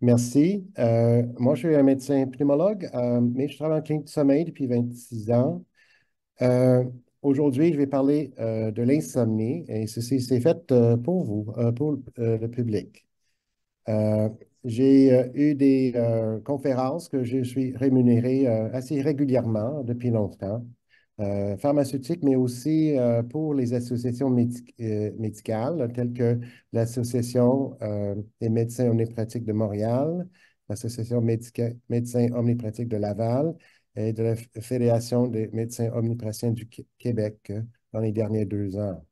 Merci. Moi, je suis un médecin pneumologue, mais je travaille en clinique du sommeil depuis 26 ans. Euh, Aujourd'hui, je vais parler de l'insomnie et ceci, c'est fait pour vous, pour le public. Euh, j'ai eu des conférences que je suis rémunéré assez régulièrement depuis longtemps, pharmaceutiques, mais aussi pour les associations médicales telles que l'Association des médecins omnipraticiens de Montréal, l'Association médecins omnipraticiens de Laval et de la Fédération des médecins omnipraticiens du Québec dans les derniers 2 ans.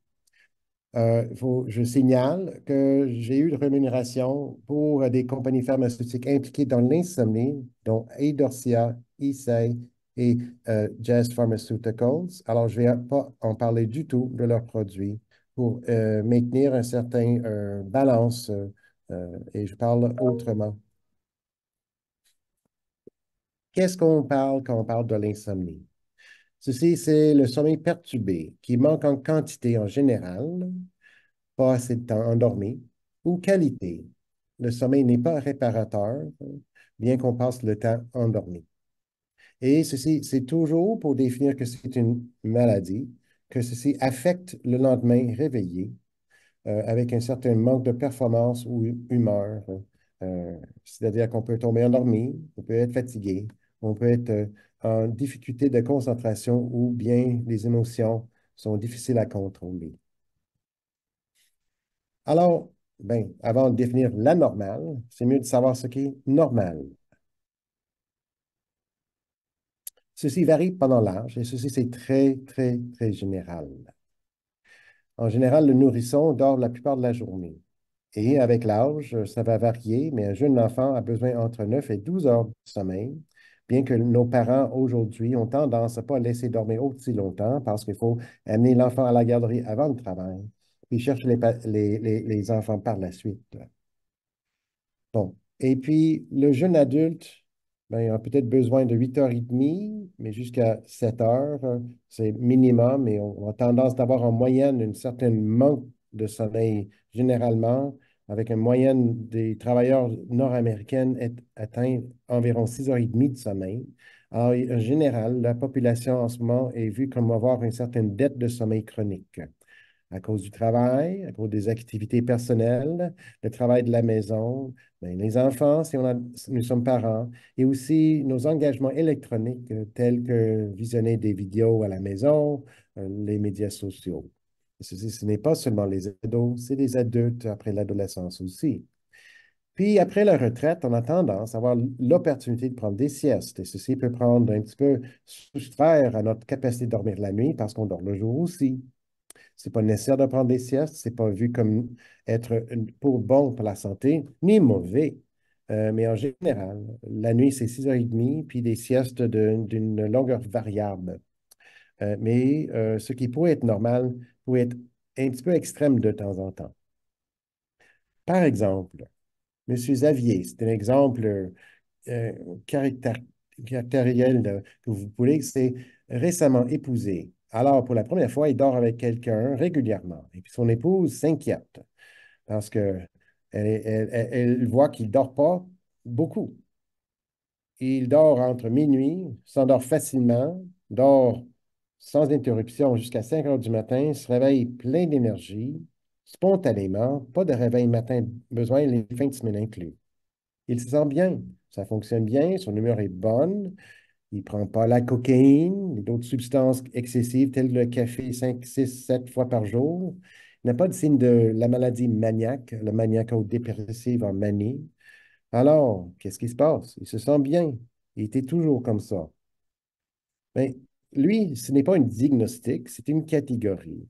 Je signale que j'ai eu de rémunération pour des compagnies pharmaceutiques impliquées dans l'insomnie, dont Idorsia, Eisai et Jazz Pharmaceuticals. Alors, je ne vais pas en parler du tout de leurs produits pour maintenir un certain balance et je parle autrement. Qu'est-ce qu'on parle quand on parle de l'insomnie? Ceci, c'est le sommeil perturbé qui manque en quantité en général, pas assez de temps endormi, ou qualité. Le sommeil n'est pas réparateur, bien qu'on passe le temps endormi. Et ceci, c'est toujours pour définir que c'est une maladie, que ceci affecte le lendemain réveillé avec un certain manque de performance ou humeur. C'est-à-dire qu'on peut tomber endormi, on peut être fatigué, on peut être en difficulté de concentration ou bien les émotions sont difficiles à contrôler. Alors, ben, avant de définir la normale, c'est mieux de savoir ce qui est normal. Ceci varie pendant l'âge et ceci, c'est très, très, très général. En général, le nourrisson dort la plupart de la journée. Et avec l'âge, ça va varier, mais un jeune enfant a besoin entre 9 et 12 heures de sommeil, bien que nos parents aujourd'hui ont tendance à ne pas laisser dormir aussi longtemps parce qu'il faut amener l'enfant à la garderie avant le travail, puis chercher les enfants par la suite. Bon. Et puis, le jeune adulte, ben, il a peut-être besoin de 8h30, mais jusqu'à 7 heures, c'est minimum, et on a tendance d'avoir en moyenne une certaine manque de sommeil généralement, avec une moyenne des travailleurs nord-américains atteint environ 6h30 de sommeil. Alors, en général, la population en ce moment est vue comme avoir une certaine dette de sommeil chronique à cause du travail, à cause des activités personnelles, le travail de la maison, ben, les enfants, si nous sommes parents, et aussi nos engagements électroniques tels que visionner des vidéos à la maison, les médias sociaux. Ce n'est pas seulement les ados, c'est les adultes après l'adolescence aussi. Puis après la retraite, on a tendance à avoir l'opportunité de prendre des siestes. Et ceci peut prendre un petit peu soustraire à notre capacité de dormir la nuit parce qu'on dort le jour aussi. C'est pas nécessaire de prendre des siestes. C'est pas vu comme être pour bon pour la santé, ni mauvais. Mais en général, la nuit, c'est 6h30, puis des siestes d'une longueur variable. Mais ce qui pourrait être normal pourrait être un petit peu extrême de temps en temps. Par exemple, Monsieur Xavier, c'est un exemple euh, caractér- caractériel que vous voulez, c'est récemment épousé. Alors, pour la première fois, il dort avec quelqu'un régulièrement. Et puis son épouse s'inquiète parce que elle voit qu'il ne dort pas beaucoup. Il dort entre minuit, s'endort facilement, dort sans interruption jusqu'à 5 heures du matin, se réveille plein d'énergie, spontanément, pas de réveil matin besoin, les fins de semaine inclus. Il se sent bien, ça fonctionne bien, son humeur est bonne, il ne prend pas la cocaïne, d'autres substances excessives telles le café 5, 6, 7 fois par jour. Il n'a pas de signe de la maladie maniaque, le maniaco-dépressive en manie. Alors, qu'est-ce qui se passe? Il se sent bien. Il était toujours comme ça. Mais lui, ce n'est pas un diagnostic, c'est une catégorie.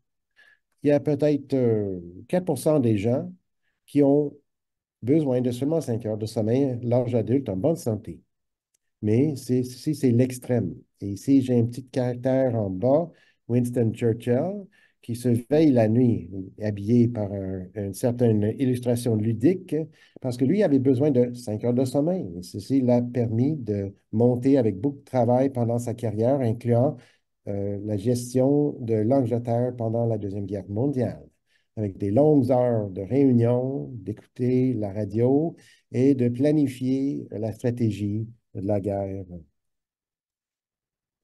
Il y a peut-être 4% des gens qui ont besoin de seulement 5 heures de sommeil, l'âge adulte en bonne santé. Mais si c'est l'extrême. Et ici, j'ai un petit caractère en bas, Winston Churchill, qui se veille la nuit, habillé par une certaine illustration ludique, parce que lui avait besoin de 5 heures de sommeil. Et ceci l'a permis de monter avec beaucoup de travail pendant sa carrière, incluant la gestion de l'Angleterre pendant la Deuxième Guerre mondiale. avec des longues heures de réunion, d'écouter la radio et de planifier la stratégie de la guerre.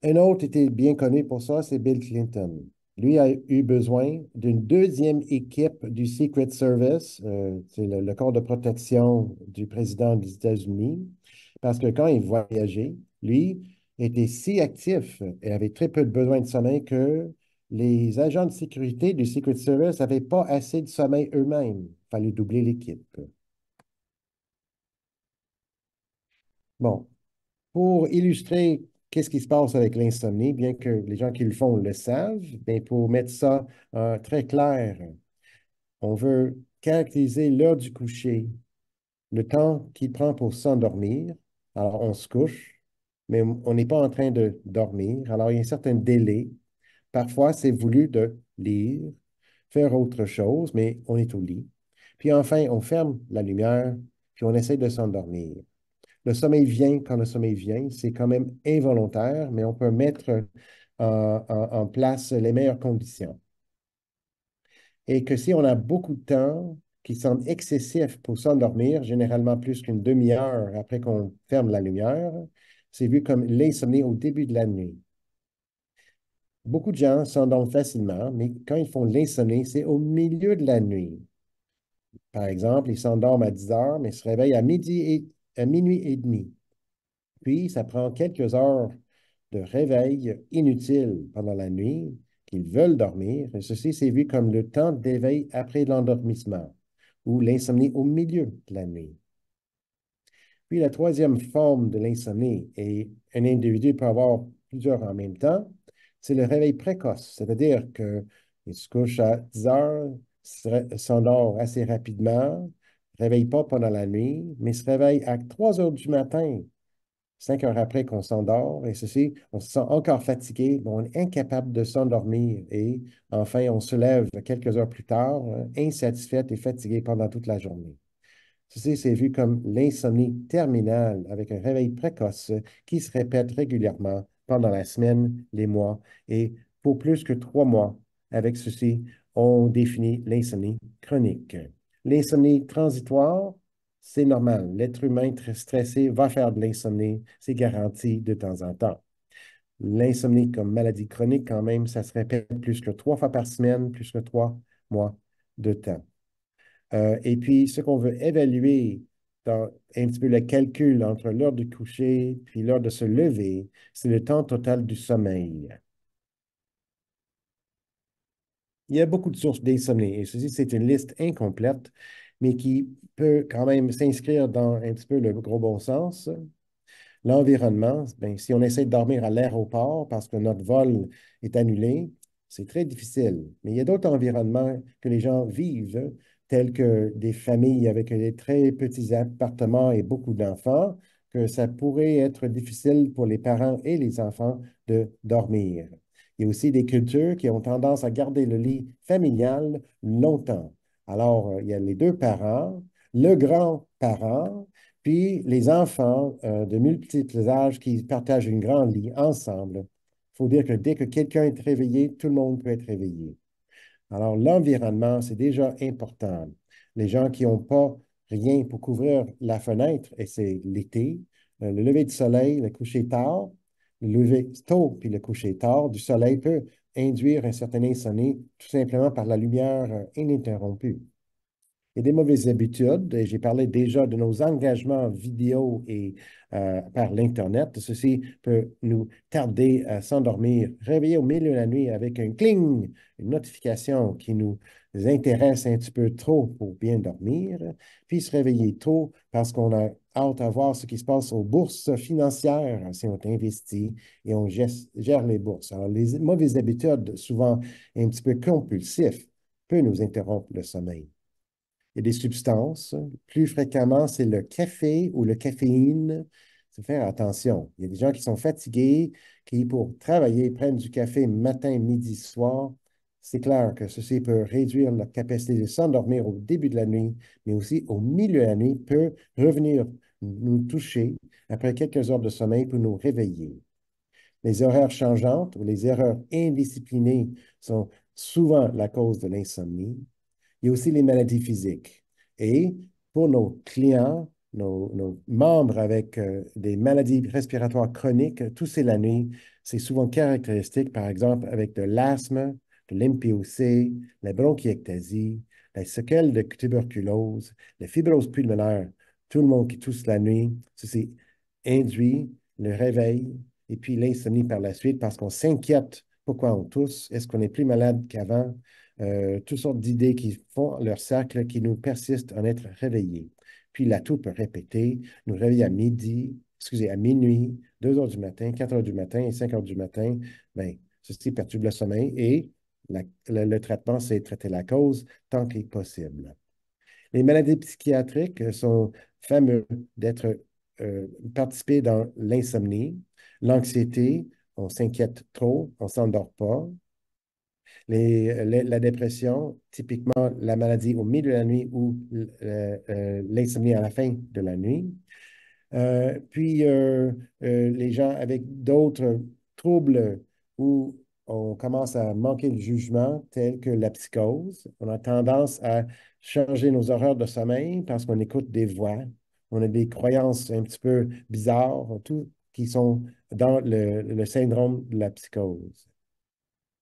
Un autre était bien connu pour ça, c'est Bill Clinton. Lui a eu besoin d'une deuxième équipe du Secret Service, c'est le corps de protection du président des États-Unis, parce que quand il voyageait, lui était si actif et avait très peu de besoin de sommeil que les agents de sécurité du Secret Service n'avaient pas assez de sommeil eux-mêmes. Il fallait doubler l'équipe. Bon, pour illustrer qu'est-ce qui se passe avec l'insomnie, bien que les gens qui le font le savent, bien pour mettre ça très clair, on veut caractériser l'heure du coucher, le temps qu'il prend pour s'endormir. Alors, on se couche, mais on n'est pas en train de dormir. Alors, il y a un certain délai. Parfois, c'est voulu de lire, faire autre chose, mais on est au lit. Puis enfin, on ferme la lumière, puis on essaie de s'endormir. Le sommeil vient quand le sommeil vient. C'est quand même involontaire, mais on peut mettre en place les meilleures conditions. Et que si on a beaucoup de temps qui semble excessif pour s'endormir, généralement plus qu'une demi-heure après qu'on ferme la lumière, c'est vu comme l'insomnie au début de la nuit. Beaucoup de gens s'endorment facilement, mais quand ils font l'insomnie, c'est au milieu de la nuit. Par exemple, ils s'endorment à 10 heures, mais se réveillent à minuit et demi. Puis, ça prend quelques heures de réveil inutile pendant la nuit qu'ils veulent dormir. Et ceci, c'est vu comme le temps d'éveil après l'endormissement ou l'insomnie au milieu de la nuit. Puis, la troisième forme de l'insomnie, et un individu peut avoir plusieurs en même temps, c'est le réveil précoce, c'est-à-dire qu'il se couche à 10 heures, s'endort assez rapidement, ne réveille pas pendant la nuit, mais se réveille à 3 heures du matin 5 heures après qu'on s'endort, et ceci, on se sent encore fatigué, mais on est incapable de s'endormir. Et enfin, on se lève quelques heures plus tard, insatisfait et fatigué pendant toute la journée. Ceci, c'est vu comme l'insomnie terminale avec un réveil précoce qui se répète régulièrement pendant la semaine, les mois et pour plus que 3 mois. Avec ceci, on définit l'insomnie chronique. L'insomnie transitoire, c'est normal. L'être humain très stressé va faire de l'insomnie. C'est garanti de temps en temps. L'insomnie comme maladie chronique, quand même, ça se répète plus que 3 fois par semaine, plus que 3 mois de temps. Et puis, ce qu'on veut évaluer dans un petit peu le calcul entre l'heure de coucher puis l'heure de se lever, c'est le temps total du sommeil. Il y a beaucoup de sources d'insomnie et ceci, c'est une liste incomplète, mais qui peut quand même s'inscrire dans un petit peu le gros bon sens. L'environnement, ben, si on essaie de dormir à l'aéroport parce que notre vol est annulé, c'est très difficile. Mais il y a d'autres environnements que les gens vivent, tels que des familles avec des très petits appartements et beaucoup d'enfants, que ça pourrait être difficile pour les parents et les enfants de dormir. Il y a aussi des cultures qui ont tendance à garder le lit familial longtemps. Alors, il y a les deux parents, le grand-parent, puis les enfants de multiples âges qui partagent une grande lit ensemble. Il faut dire que dès que quelqu'un est réveillé, tout le monde peut être réveillé. Alors, l'environnement, c'est déjà important. Les gens qui n'ont pas rien pour couvrir la fenêtre, et c'est l'été, le lever du soleil, le coucher tard, le lever tôt puis le coucher tard du soleil peut induire un certain insomnie tout simplement par la lumière ininterrompue. Il y a des mauvaises habitudes. J'ai parlé déjà de nos engagements vidéo et par l'Internet. Ceci peut nous tarder à s'endormir, réveiller au milieu de la nuit avec un cling, une notification qui nous intéresse un petit peu trop pour bien dormir, puis se réveiller tôt parce qu'on a hâte à voir ce qui se passe aux bourses financières si on investit et on gère les bourses. Alors, les mauvaises habitudes, souvent un petit peu compulsifs, peuvent nous interrompre le sommeil. Il y a des substances. Plus fréquemment, c'est le café ou le caféine. Il faut faire attention. Il y a des gens qui sont fatigués, qui, pour travailler, prennent du café matin, midi, soir. C'est clair que ceci peut réduire la capacité de s'endormir au début de la nuit, mais aussi au milieu de la nuit, peut revenir nous toucher après quelques heures de sommeil pour nous réveiller. Les horaires changeantes ou les erreurs indisciplinées sont souvent la cause de l'insomnie. Il y a aussi les maladies physiques. Et pour nos clients, nos membres avec des maladies respiratoires chroniques, tousser la nuit, c'est souvent caractéristique, par exemple, avec de l'asthme, de l'MPOC, la bronchiectasie, la séquelle de tuberculose, la fibrose pulmonaire, tout le monde qui tousse la nuit, ceci induit le réveil et puis l'insomnie par la suite parce qu'on s'inquiète pourquoi on tousse, est-ce qu'on est plus malade qu'avant, toutes sortes d'idées qui font leur cercle, qui nous persistent en être réveillés. Puis la toux peut répéter, nous réveiller à midi, excusez, à minuit, 2 heures du matin, 4 heures du matin et 5 heures du matin. Bien, ceci perturbe le sommeil et le traitement, c'est traiter la cause tant qu'il est possible. Les maladies psychiatriques sont fameux d'être participées dans l'insomnie, l'anxiété, on s'inquiète trop, on ne s'endort pas. La dépression, typiquement la maladie au milieu de la nuit ou l'insomnie à la fin de la nuit. Puis, les gens avec d'autres troubles où on commence à manquer de jugement, tels que la psychose. On a tendance à changer nos horaires de sommeil parce qu'on écoute des voix. On a des croyances un petit peu bizarres, tout qui sont dans le syndrome de la psychose.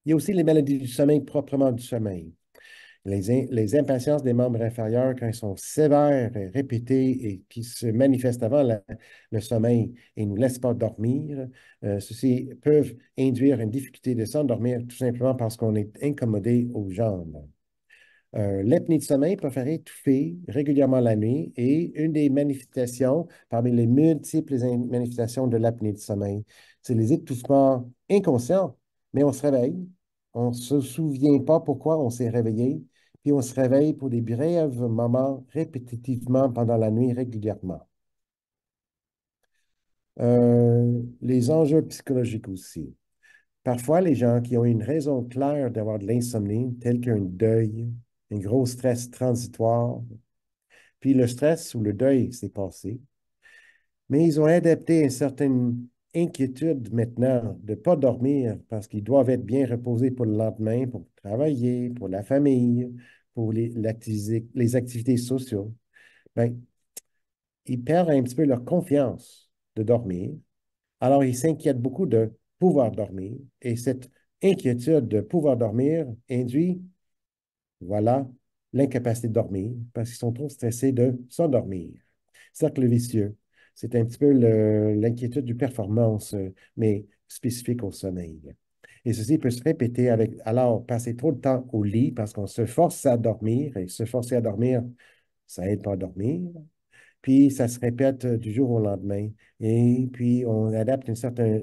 Il y a aussi les maladies du sommeil, proprement du sommeil. Les impatiences des membres inférieurs, quand elles sont sévères et répétées et qui se manifestent avant le sommeil et ne nous laissent pas dormir, ceci peuvent induire une difficulté de s'endormir tout simplement parce qu'on est incommodé aux jambes. L'apnée de sommeil peut faire étouffer régulièrement la nuit et une des manifestations, parmi les multiples manifestations de l'apnée de sommeil, c'est les étouffements inconscients, mais on se réveille, on ne se souvient pas pourquoi on s'est réveillé, puis on se réveille pour des brefs moments répétitivement pendant la nuit régulièrement. Les enjeux psychologiques aussi. Parfois, les gens qui ont une raison claire d'avoir de l'insomnie, tel qu'un deuil, un gros stress transitoire, puis le stress ou le deuil s'est passé, mais ils ont adapté une certaine inquiétude maintenant de ne pas dormir parce qu'ils doivent être bien reposés pour le lendemain, pour travailler, pour la famille, pour les activités sociales. Bien, ils perdent un petit peu leur confiance de dormir. Alors, ils s'inquiètent beaucoup de pouvoir dormir et cette inquiétude de pouvoir dormir induit, voilà, l'incapacité de dormir parce qu'ils sont trop stressés de s'endormir. Cercle vicieux. C'est un petit peu l'inquiétude du performance, mais spécifique au sommeil. Et ceci peut se répéter avec, alors, passer trop de temps au lit parce qu'on se force à dormir et se forcer à dormir, ça aide pas à dormir. Puis, ça se répète du jour au lendemain. Et puis, on adapte un certain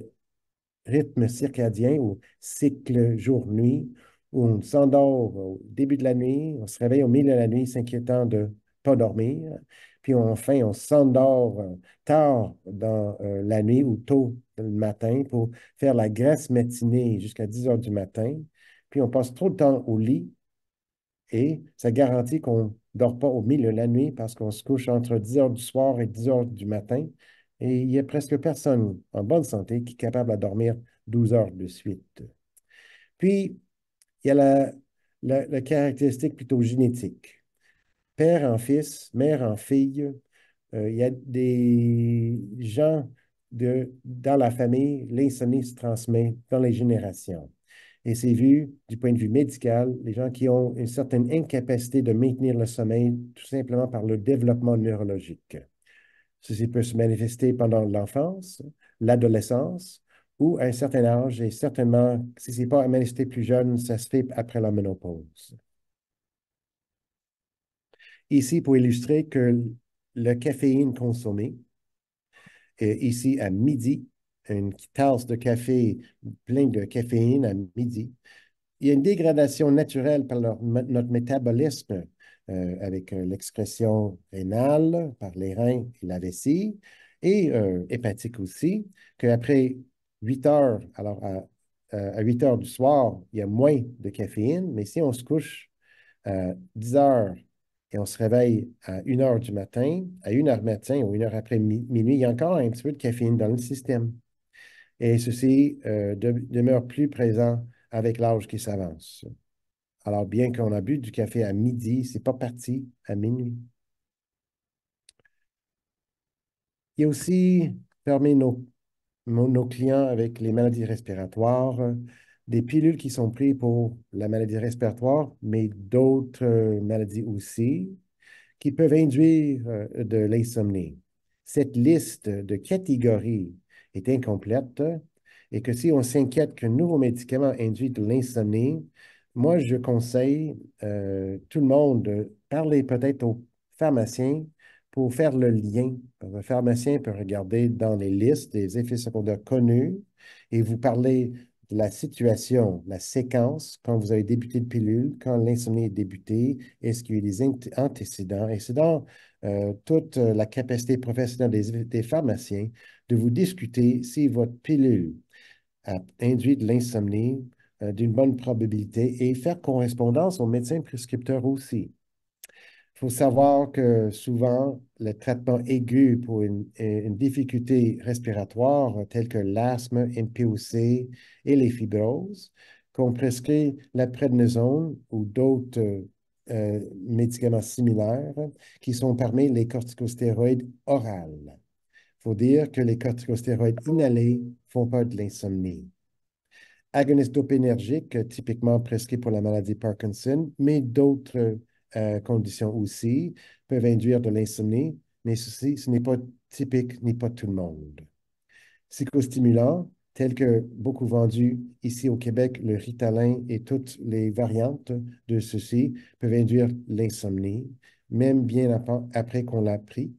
rythme circadien ou cycle jour-nuit, où on s'endort au début de la nuit, on se réveille au milieu de la nuit s'inquiétant de ne pas dormir, puis enfin on s'endort tard dans la nuit ou tôt le matin pour faire la grasse matinée jusqu'à 10 heures du matin, puis on passe trop de temps au lit et ça garantit qu'on ne dort pas au milieu de la nuit parce qu'on se couche entre 10 heures du soir et 10 heures du matin. Et il n'y a presque personne en bonne santé qui est capable de dormir 12 heures de suite. Puis, il y a la caractéristique plutôt génétique. Père en fils, mère en fille, il y a des gens dans la famille, l'insomnie se transmet dans les générations. Et c'est vu du point de vue médical, les gens qui ont une certaine incapacité de maintenir le sommeil tout simplement par le développement neurologique. Ceci peut se manifester pendant l'enfance, l'adolescence ou à un certain âge et certainement, si ce n'est pas manifesté plus jeune, ça se fait après la ménopause. Ici, pour illustrer que le caféine consommé, ici à midi, une tasse de café plein de caféine à midi, il y a une dégradation naturelle par notre métabolisme avec l'excrétion rénale par les reins et la vessie et hépatique aussi, qu'après 8 heures, alors à 8 heures du soir, il y a moins de caféine, mais si on se couche à 10 heures et on se réveille à 1 heure du matin, à 1 heure matin ou 1 heure après minuit, il y a encore un petit peu de caféine dans le système. Et ceci demeure plus présent avec l'âge qui s'avance. Alors, bien qu'on a bu du café à midi, c'est pas parti à minuit. Il y a aussi, parmi nos clients avec les maladies respiratoires, des pilules qui sont prises pour la maladie respiratoire, mais d'autres maladies aussi, qui peuvent induire de l'insomnie. Cette liste de catégories est incomplète et que si on s'inquiète qu'un nouveau médicament induit de l'insomnie, moi, je conseille tout le monde de parler peut-être au pharmacien pour faire le lien. Le pharmacien peut regarder dans les listes des effets secondaires connus et vous parler de la situation, la séquence, quand vous avez débuté de pilule, quand l'insomnie est débutée, est-ce qu'il y a eu des antécédents? Et c'est dans toute la capacité professionnelle des pharmaciens de vous discuter si votre pilule a induit de l'insomnie d'une bonne probabilité et faire correspondance au médecin prescripteur aussi. Il faut savoir que souvent, le traitement aigu pour une difficulté respiratoire telle que l'asthme, MPOC et les fibroses, qu'on prescrit la prednisone ou d'autres médicaments similaires qui sont parmi les corticostéroïdes orales. Il faut dire que les corticostéroïdes inhalés font pas de l'insomnie. Agonistes dopaminergiques, typiquement prescrits pour la maladie Parkinson, mais d'autres conditions aussi, peuvent induire de l'insomnie, mais ceci, ce n'est pas typique ni pas tout le monde. Psychostimulants, tels que beaucoup vendus ici au Québec, le Ritalin et toutes les variantes de ceci, peuvent induire l'insomnie, même bien après qu'on l'a pris.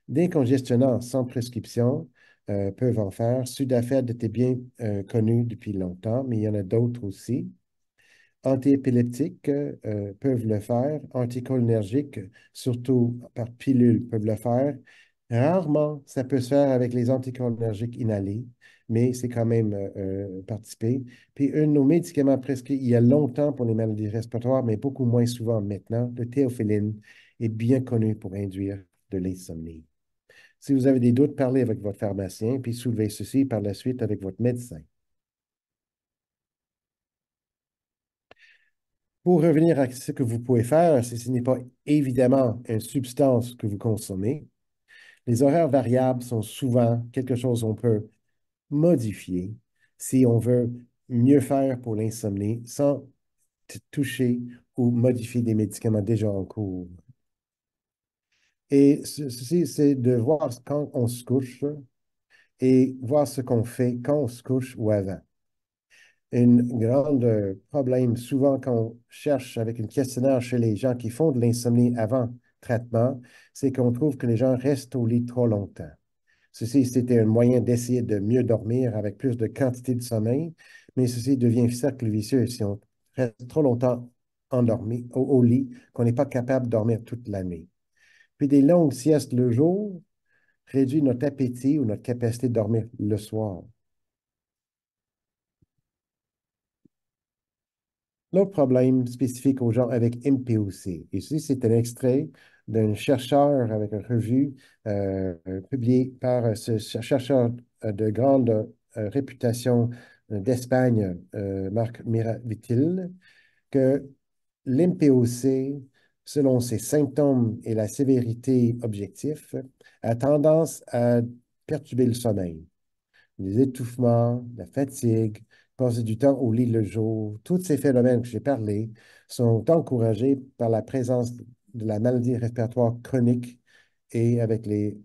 Des congestionnants sans prescription peuvent en faire. Sudafed était bien connu depuis longtemps, mais il y en a d'autres aussi. Antiépileptiques peuvent le faire. Anticholinergiques, surtout par pilule, peuvent le faire. Rarement, ça peut se faire avec les anticholinergiques inhalés, mais c'est quand même participé. Puis, un de nos médicaments prescrits il y a longtemps pour les maladies respiratoires, mais beaucoup moins souvent maintenant, le théophylline, est bien connu pour induire de l'insomnie. Si vous avez des doutes, parlez avec votre pharmacien, puis soulevez ceci par la suite avec votre médecin. Pour revenir à ce que vous pouvez faire, si ce n'est pas évidemment une substance que vous consommez, les horaires variables sont souvent quelque chose qu'on peut modifier si on veut mieux faire pour l'insomnie sans toucher ou modifier des médicaments déjà en cours. Et ceci, c'est de voir quand on se couche et voir ce qu'on fait quand on se couche ou avant. Un grand problème, souvent quand on cherche avec un questionnaire chez les gens qui font de l'insomnie avant traitement, c'est qu'on trouve que les gens restent au lit trop longtemps. Ceci, c'était un moyen d'essayer de mieux dormir avec plus de quantité de sommeil, mais ceci devient un cercle vicieux si on reste trop longtemps endormi au lit, qu'on n'est pas capable de dormir toute la nuit. Puis des longues siestes le jour réduisent notre appétit ou notre capacité de dormir le soir. L'autre problème spécifique aux gens avec MPOC, ici c'est un extrait d'un chercheur avec une revue publiée par ce chercheur de grande réputation d'Espagne, Marc Miravitil, que l'MPOC, selon ses symptômes et la sévérité objective, a tendance à perturber le sommeil, les étouffements, la fatigue, passer du temps au lit le jour, tous ces phénomènes que j'ai parlé sont encouragés par la présence de la maladie respiratoire chronique et avec les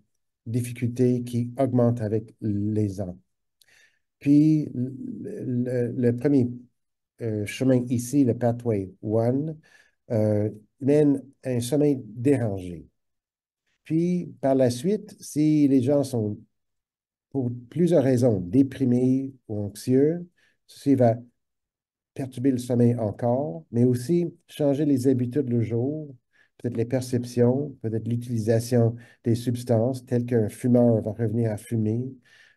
difficultés qui augmentent avec les ans. Puis, le premier chemin ici, le Pathway One, mène à un sommeil dérangé. Puis, par la suite, si les gens sont pour plusieurs raisons, déprimés ou anxieux. Ceci va perturber le sommeil encore, mais aussi changer les habitudes le jour, peut-être les perceptions, peut-être l'utilisation des substances, telles qu'un fumeur va revenir à fumer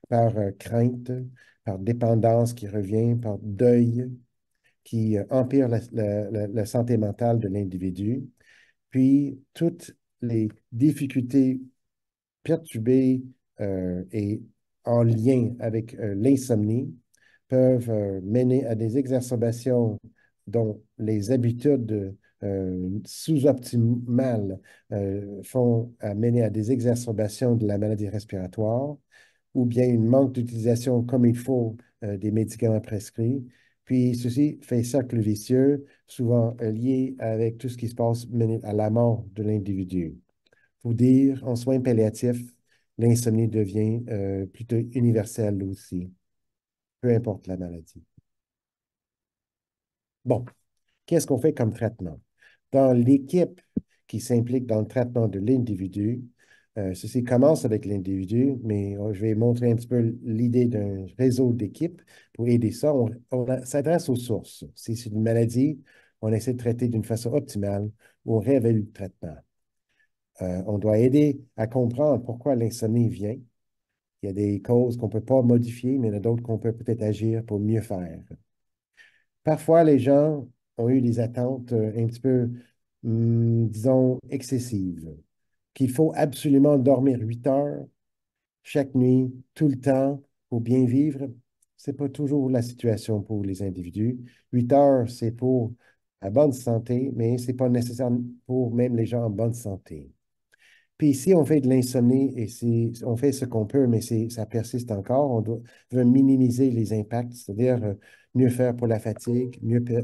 par crainte, par dépendance qui revient, par deuil qui empire la santé mentale de l'individu. Puis, toutes les difficultés perturbées et en lien avec l'insomnie peuvent mener à des exacerbations dont les habitudes sous-optimales font mener à des exacerbations de la maladie respiratoire, ou bien une manque d'utilisation comme il faut des médicaments prescrits. Puis ceci fait cercle vicieux, souvent lié avec tout ce qui se passe mené à la mort de l'individu. Pour dire, en soins palliatifs, l'insomnie devient plutôt universelle aussi, peu importe la maladie. Bon, qu'est-ce qu'on fait comme traitement? Dans l'équipe qui s'implique dans le traitement de l'individu, ceci commence avec l'individu, mais je vais montrer un petit peu l'idée d'un réseau d'équipes pour aider ça. On s'adresse aux sources. Si c'est une maladie, on essaie de traiter d'une façon optimale ou on réévalue le traitement. On doit aider à comprendre pourquoi l'insomnie vient. Il y a des causes qu'on ne peut pas modifier, mais il y en a d'autres qu'on peut peut-être agir pour mieux faire. Parfois, les gens ont eu des attentes un petit peu, disons, excessives, qu'il faut absolument dormir 8 heures chaque nuit, tout le temps, pour bien vivre. Ce n'est pas toujours la situation pour les individus. 8 heures, c'est pour la bonne santé, mais ce n'est pas nécessaire pour même les gens en bonne santé. Puis ici, on fait de l'insomnie et on fait ce qu'on peut, mais ça persiste encore. Veut minimiser les impacts, c'est-à-dire mieux faire pour la fatigue,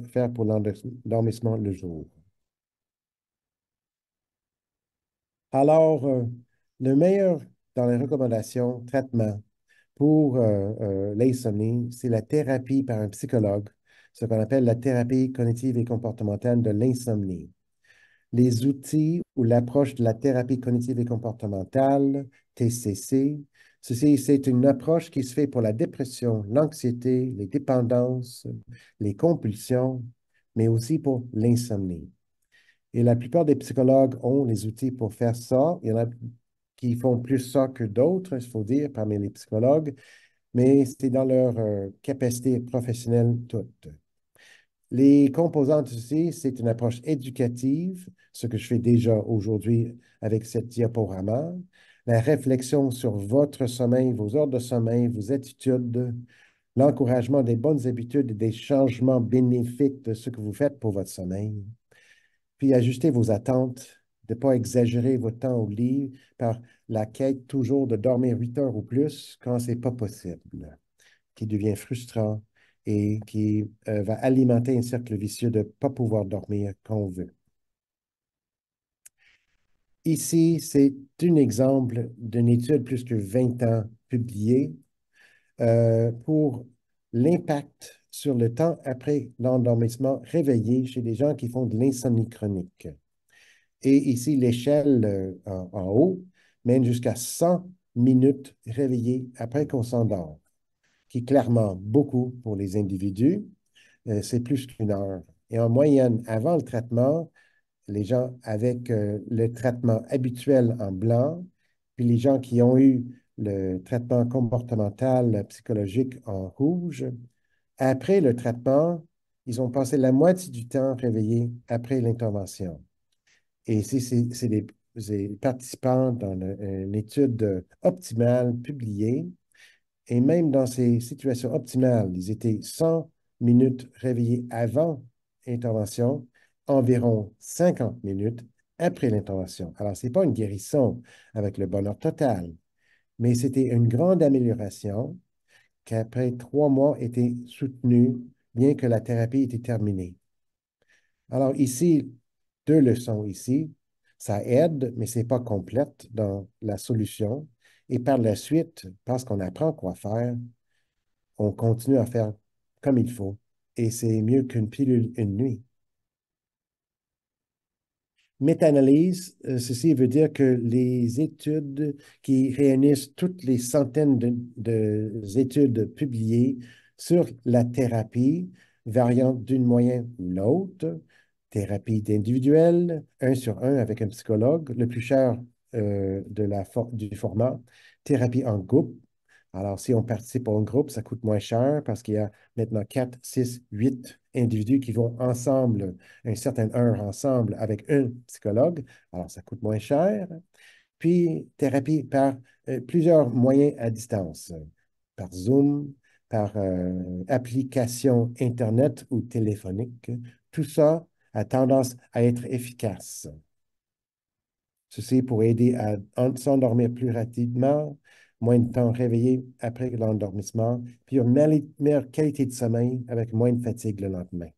faire pour l'endormissement le jour. Alors, le meilleur dans les recommandations, traitement pour l'insomnie, c'est la thérapie par un psychologue, ce qu'on appelle la thérapie cognitive et comportementale de l'insomnie. Les outils ou l'approche de la thérapie cognitive et comportementale, TCC. Ceci, c'est une approche qui se fait pour la dépression, l'anxiété, les dépendances, les compulsions, mais aussi pour l'insomnie. Et la plupart des psychologues ont les outils pour faire ça. Il y en a qui font plus ça que d'autres, il faut dire, parmi les psychologues, mais c'est dans leur capacité professionnelle toute. Les composantes aussi, c'est une approche éducative, ce que je fais déjà aujourd'hui avec cette diaporama. La réflexion sur votre sommeil, vos heures de sommeil, vos attitudes, l'encouragement des bonnes habitudes et des changements bénéfiques de ce que vous faites pour votre sommeil. Puis ajuster vos attentes, de ne pas exagérer votre temps au lit par la quête toujours de dormir 8 heures ou plus quand ce n'est pas possible, qui devient frustrant et qui va alimenter un cercle vicieux de ne pas pouvoir dormir quand on veut. Ici, c'est un exemple d'une étude plus que 20 ans publiée pour l'impact sur le temps après l'endormissement réveillé chez des gens qui font de l'insomnie chronique. Et ici, l'échelle en haut mène jusqu'à 100 minutes réveillées après qu'on s'endort, qui est clairement beaucoup pour les individus. C'est plus qu'une heure. Et en moyenne, avant le traitement, les gens avec le traitement habituel en blanc, puis les gens qui ont eu le traitement comportemental psychologique en rouge, après le traitement, ils ont passé la moitié du temps réveillés après l'intervention. Et ici, c'est des participants dans une étude optimale publiée. Et même dans ces situations optimales, ils étaient 100 minutes réveillés avant l'intervention, environ 50 minutes après l'intervention. Alors, ce n'est pas une guérison avec le bonheur total, mais c'était une grande amélioration qui, après 3 mois, était soutenue, bien que la thérapie était terminée. Alors, ici, 2 leçons ici. Ça aide, mais ce n'est pas complète dans la solution. Et par la suite, parce qu'on apprend quoi faire, on continue à faire comme il faut. Et c'est mieux qu'une pilule une nuit. Méta-analyse, ceci veut dire que les études qui réunissent toutes les centaines d'études publiées sur la thérapie, variant d'une moyenne ou l'autre, thérapie individuelle, 1 sur 1 avec un psychologue, le plus cher du format, thérapie en groupe. Alors, si on participe en groupe, ça coûte moins cher parce qu'il y a maintenant 4, 6, 8 individus qui vont ensemble, une certaine heure ensemble avec un psychologue. Alors, ça coûte moins cher. Puis, thérapie par plusieurs moyens à distance, par Zoom, par application Internet ou téléphonique, tout ça a tendance à être efficace. Ceci pour aider à s'endormir plus rapidement, moins de temps réveillé après l'endormissement, puis une meilleure qualité de sommeil avec moins de fatigue le lendemain.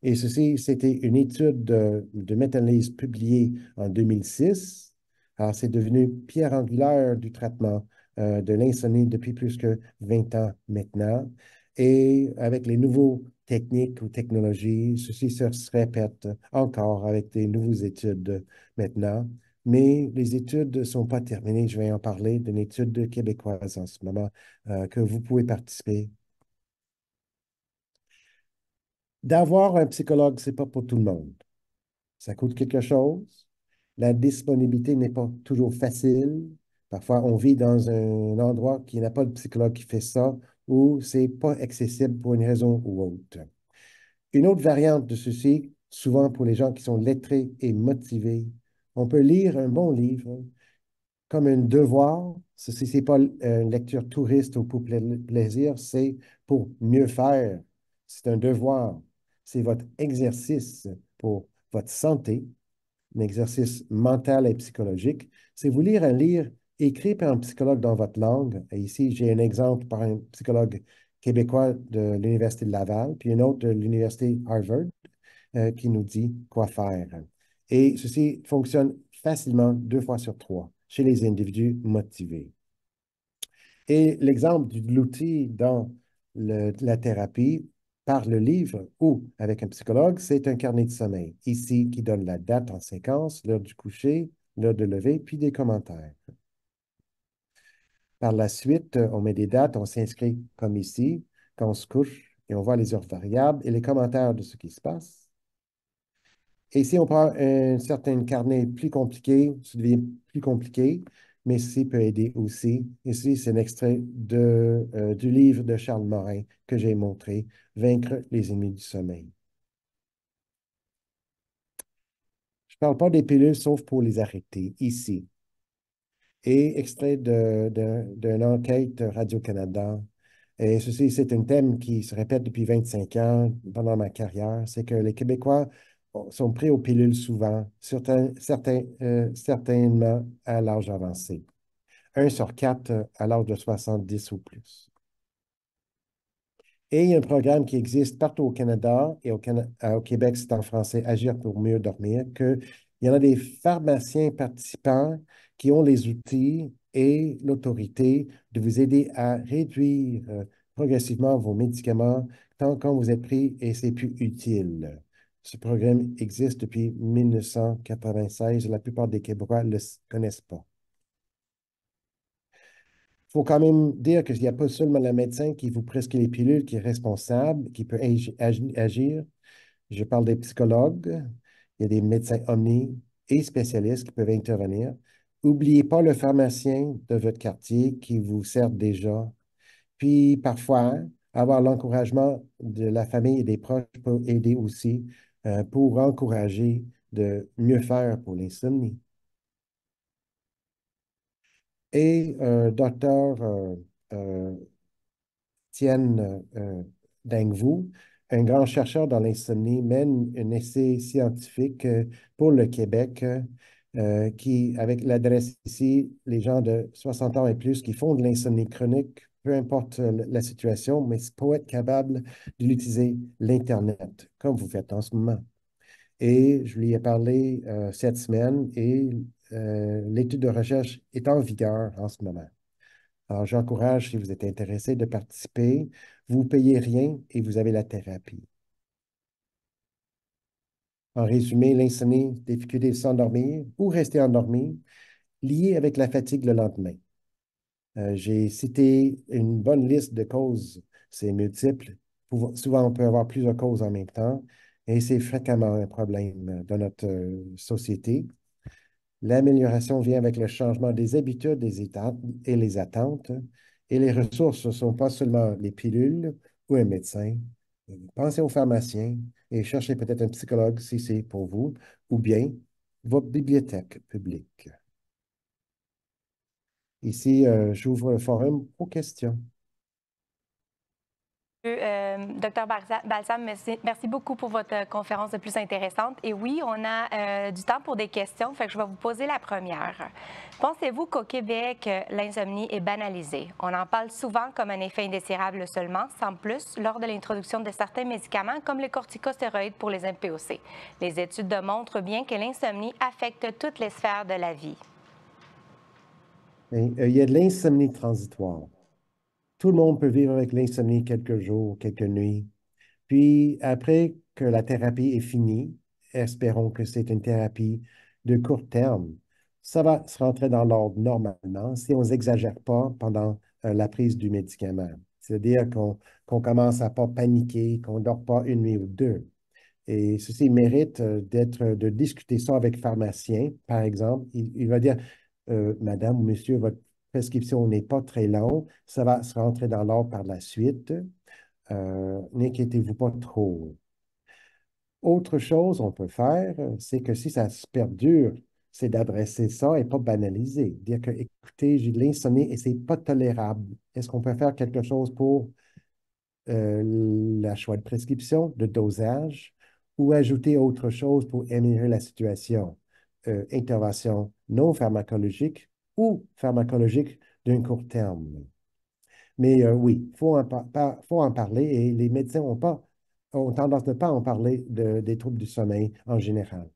Et ceci, c'était une étude de meta-analyse publiée en 2006. Alors, c'est devenu pierre angulaire du traitement de l'insomnie depuis plus que 20 ans maintenant. Et avec les nouveaux techniques ou technologies, ceci se répète encore avec des nouvelles études maintenant. Mais les études ne sont pas terminées. Je vais en parler d'une étude québécoise en ce moment que vous pouvez participer. D'avoir un psychologue, ce n'est pas pour tout le monde. Ça coûte quelque chose. La disponibilité n'est pas toujours facile. Parfois, on vit dans un endroit qui n'a pas de psychologue qui fait ça ou c'est pas accessible pour une raison ou autre. Une autre variante de ceci, souvent pour les gens qui sont lettrés et motivés, on peut lire un bon livre comme un devoir. Ceci, c'est pas une lecture touriste ou pour plaisir, c'est pour mieux faire. C'est un devoir. C'est votre exercice pour votre santé, un exercice mental et psychologique, c'est vous lire un livre écrit par un psychologue dans votre langue. Et ici, j'ai un exemple par un psychologue québécois de l'Université de Laval, puis un autre de l'Université Harvard, qui nous dit quoi faire. Et ceci fonctionne facilement 2 fois sur 3 chez les individus motivés. Et l'exemple de l'outil dans la thérapie par le livre ou avec un psychologue, c'est un carnet de sommeil. Ici, qui donne la date en séquence, l'heure du coucher, l'heure de lever, puis des commentaires. Par la suite, on met des dates, on s'inscrit comme ici, quand on se couche, et on voit les heures variables et les commentaires de ce qui se passe. Et si on prend un certain carnet plus compliqué, ça devient plus compliqué, mais ceci peut aider aussi. Ici, c'est un extrait du livre de Charles Morin que j'ai montré, Vaincre les ennemis du sommeil. Je ne parle pas des pilules sauf pour les arrêter, ici. Et extrait d'une enquête Radio-Canada. Et ceci, c'est un thème qui se répète depuis 25 ans pendant ma carrière. C'est que les Québécois sont pris aux pilules souvent, certainement à l'âge avancé. 1 sur 4 à l'âge de 70 ou plus. Et il y a un programme qui existe partout au Canada et au Québec, c'est en français, Agir pour mieux dormir, qu'il y en a des pharmaciens participants qui ont les outils et l'autorité de vous aider à réduire progressivement vos médicaments tant quand vous êtes pris et c'est plus utile. Ce programme existe depuis 1996. La plupart des Québécois ne le connaissent pas. Il faut quand même dire qu'il n'y a pas seulement le médecin qui vous prescrit les pilules qui est responsable, qui peut agir. Je parle des psychologues, il y a des médecins omnis et spécialistes qui peuvent intervenir. N'oubliez pas le pharmacien de votre quartier qui vous sert déjà. Puis parfois, avoir l'encouragement de la famille et des proches peut aider aussi pour encourager de mieux faire pour l'insomnie. Et docteur Tienne Dangvu, un grand chercheur dans l'insomnie, mène un essai scientifique pour le Québec qui, avec l'adresse ici, les gens de 60 ans et plus qui font de l'insomnie chronique, peu importe la situation, mais pour être capable d'utiliser l'Internet, comme vous faites en ce moment. Et je lui ai parlé cette semaine et l'étude de recherche est en vigueur en ce moment. Alors, j'encourage, si vous êtes intéressé, de participer. Vous ne payez rien et vous avez la thérapie. En résumé, l'insomnie, difficulté de s'endormir ou rester endormi, lié avec la fatigue le lendemain. J'ai cité une bonne liste de causes. C'est multiple. Souvent, on peut avoir plusieurs causes en même temps et c'est fréquemment un problème dans notre société. L'amélioration vient avec le changement des habitudes et les attentes. Et les ressources ne sont pas seulement les pilules ou un médecin. Pensez au pharmacien et cherchez peut-être un psychologue si c'est pour vous, ou bien votre bibliothèque publique. Ici, j'ouvre le forum aux questions. Docteur Balsam, merci beaucoup pour votre conférence de plus intéressante. Et oui, on a du temps pour des questions, fait que je vais vous poser la première. Pensez-vous qu'au Québec, l'insomnie est banalisée? On en parle souvent comme un effet indésirable seulement, sans plus, lors de l'introduction de certains médicaments comme les corticostéroïdes pour les MPOC. Les études démontrent bien que l'insomnie affecte toutes les sphères de la vie. Et, il y a de l'insomnie transitoire. Tout le monde peut vivre avec l'insomnie quelques jours, quelques nuits. Puis après que la thérapie est finie, espérons que c'est une thérapie de court terme, ça va se rentrer dans l'ordre normalement si on n'exagère pas pendant la prise du médicament. C'est-à-dire qu'on commence à pas paniquer, qu'on ne dort pas une nuit ou deux. Et ceci mérite de discuter ça avec le pharmacien, par exemple. Il va dire, Madame ou Monsieur, votre prescription n'est pas très longue, ça va se rentrer dans l'ordre par la suite. N'inquiétez-vous pas trop. Autre chose on peut faire, c'est que si ça se perdure, c'est d'adresser ça et pas banaliser. Dire que, écoutez, j'ai de l'insomnie et c'est pas tolérable. Est-ce qu'on peut faire quelque chose pour la choix de prescription, de dosage, ou ajouter autre chose pour améliorer la situation? Intervention non pharmacologique ou pharmacologique d'un court terme. Mais oui, faut en parler et les médecins ont tendance de ne pas en parler des troubles du sommeil en général.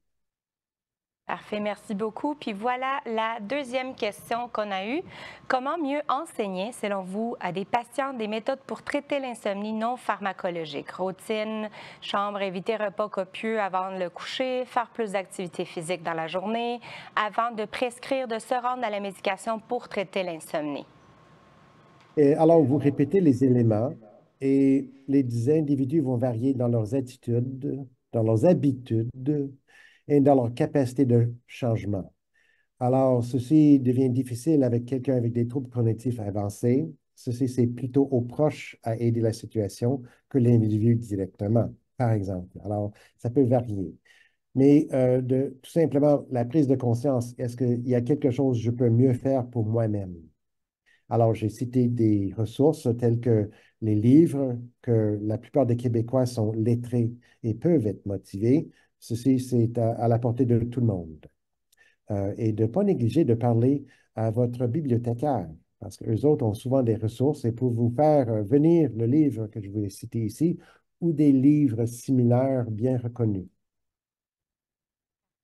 Parfait, merci beaucoup. Puis voilà la deuxième question qu'on a eue. Comment mieux enseigner, selon vous, à des patients des méthodes pour traiter l'insomnie non pharmacologique? Routine, chambre, éviter repas copieux avant le coucher, faire plus d'activité physique dans la journée, avant de prescrire de se rendre à la médication pour traiter l'insomnie. Et alors, vous répétez les éléments et les individus vont varier dans leurs attitudes, dans leurs habitudes et dans leur capacité de changement. Alors, ceci devient difficile avec quelqu'un avec des troubles cognitifs avancés. Ceci, c'est plutôt aux proches à aider la situation que l'individu directement, par exemple. Alors, ça peut varier. Mais tout simplement, la prise de conscience, est-ce qu'il y a quelque chose que je peux mieux faire pour moi-même? Alors, j'ai cité des ressources telles que les livres, que la plupart des Québécois sont lettrés et peuvent être motivés. Ceci, c'est à la portée de tout le monde. Et de ne pas négliger de parler à votre bibliothécaire, parce qu'eux autres ont souvent des ressources et pour vous faire venir le livre que je vous ai cité ici ou des livres similaires bien reconnus.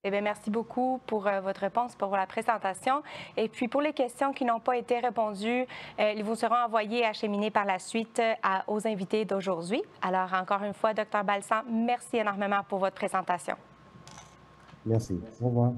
Eh bien, merci beaucoup pour votre réponse, pour la présentation. Et puis, pour les questions qui n'ont pas été répondues, ils vous seront envoyées et acheminées par la suite aux invités d'aujourd'hui. Alors, encore une fois, Dr. Balsan, merci énormément pour votre présentation. Merci. Au revoir.